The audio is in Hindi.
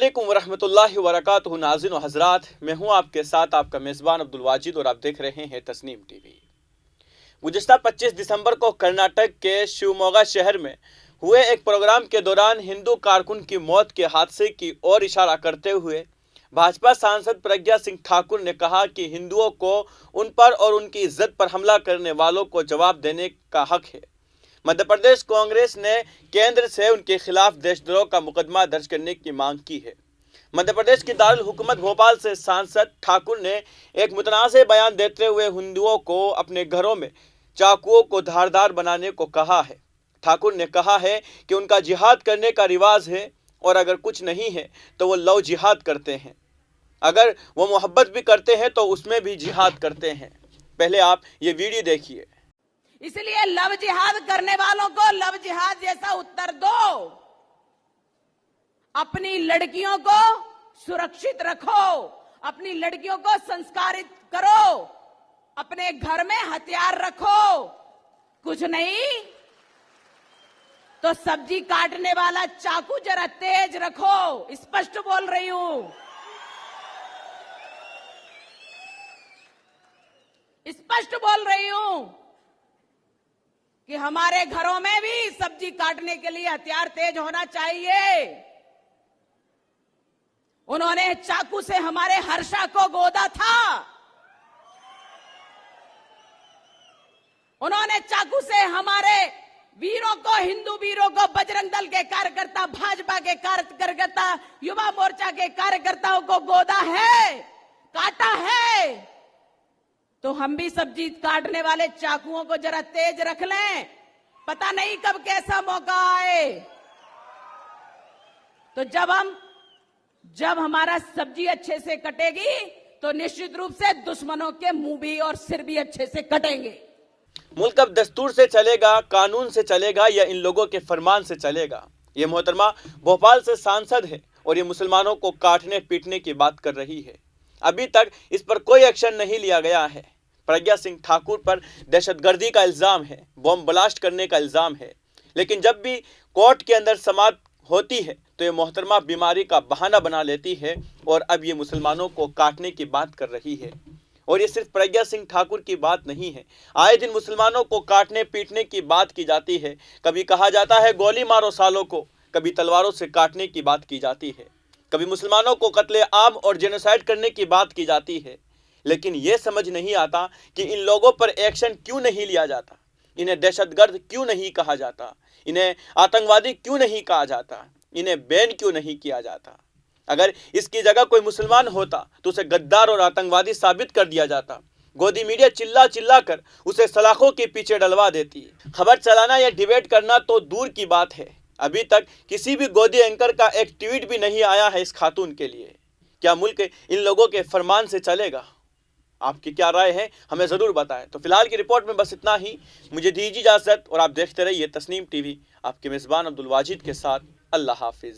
अस्सलामुअलैकुम वरहमतुल्लाहि वबरकातुहू। नाज़रीन व हज़रात, मैं हूं आपके साथ आपका मेज़बान अब्दुल वाजिद और आप देख रहे हैं तस्नीम टीवी। गुज़िश्ता 25 दिसंबर को कर्नाटक के शिवमोगा शहर में हुए एक प्रोग्राम के दौरान हिंदू कारकुन की मौत के हादसे की ओर इशारा करते हुए भाजपा सांसद प्रज्ञा सिंह ठाकुर ने कहा कि हिंदुओं को उन पर और उनकी इज्जत पर हमला करने वालों को जवाब देने का हक है। मध्य प्रदेश कांग्रेस ने केंद्र से उनके खिलाफ देशद्रोह का मुकदमा दर्ज करने की मांग की है। मध्य प्रदेश की दारुल हुकूमत भोपाल से सांसद ठाकुर ने एक मुतनाज़ बयान देते हुए हिंदुओं को अपने घरों में चाकुओं को धारदार बनाने को कहा है। ठाकुर ने कहा है कि उनका जिहाद करने का रिवाज है और अगर कुछ नहीं है तो वो लव जिहाद करते हैं, अगर वो मोहब्बत भी करते हैं तो उसमें भी जिहाद करते हैं। पहले आप ये वीडियो देखिए। इसलिए लव जिहाद करने वालों को लव जिहाद जैसा उत्तर दो। अपनी लड़कियों को सुरक्षित रखो, अपनी लड़कियों को संस्कारित करो, अपने घर में हथियार रखो। कुछ नहीं तो सब्जी काटने वाला चाकू जरा तेज रखो। स्पष्ट बोल रही हूं, स्पष्ट बोल रही हूं कि हमारे घरों में भी सब्जी काटने के लिए हथियार तेज होना चाहिए। उन्होंने चाकू से हमारे हर्षा को गोदा था, उन्होंने चाकू से हमारे वीरों को, हिंदू वीरों को, बजरंग दल के कार्यकर्ता, भाजपा के कार्यकर्ता, युवा मोर्चा के कार्यकर्ताओं को गोदा है, काटा है। तो हम भी सब्जी काटने वाले चाकुओं को जरा तेज रख लें, पता नहीं कब कैसा मौका आए। तो जब हमारा सब्जी अच्छे से कटेगी तो निश्चित रूप से दुश्मनों के मुंह भी और सिर भी अच्छे से कटेंगे। मुल्क अब दस्तूर से चलेगा, कानून से चलेगा या इन लोगों के फरमान से चलेगा? ये मोहतरमा भोपाल से सांसद है और ये मुसलमानों को काटने पीटने की बात कर रही है। अभी तक इस पर कोई एक्शन नहीं लिया गया है। प्रज्ञा सिंह ठाकुर पर दहशतगर्दी का इल्ज़ाम है, बॉम्ब ब्लास्ट करने का इल्ज़ाम है, लेकिन जब भी कोर्ट के अंदर समाअत होती है तो ये मोहतरमा बीमारी का बहाना बना लेती है और अब ये मुसलमानों को काटने की बात कर रही है। और ये सिर्फ प्रज्ञा सिंह ठाकुर की बात नहीं है, आए दिन मुसलमानों को काटने पीटने की बात की जाती है। कभी कहा जाता है गोली मारो सालों को, कभी तलवारों से काटने की बात की जाती है, कभी मुसलमानों को कत्ले आम और जेनोसाइड करने की बात की जाती है। लेकिन ये समझ नहीं आता कि इन लोगों पर एक्शन क्यों नहीं लिया जाता, इन्हें दहशतगर्द क्यों नहीं कहा जाता, इन्हें आतंकवादी क्यों नहीं कहा जाता, इन्हें बैन क्यों नहीं किया जाता। अगर इसकी जगह कोई मुसलमान होता तो उसे गद्दार और आतंकवादी साबित कर दिया जाता। गोदी मीडिया चिल्ला चिल्ला कर उसे सलाखों के पीछे डलवा देती। खबर चलाना या डिबेट करना तो दूर की बात है, अभी तक किसी भी गोदी एंकर का एक ट्वीट भी नहीं आया है इस खातून के लिए। क्या मुल्क इन लोगों के फरमान से चलेगा? आपकी क्या राय है, हमें ज़रूर बताएं। तो फिलहाल की रिपोर्ट में बस इतना ही। मुझे दीजिए इजाज़त और आप देखते रहिए तस्नीम टीवी। आपके मेज़बान अब्दुल वाजिद के साथ। अल्लाह हाफिज़।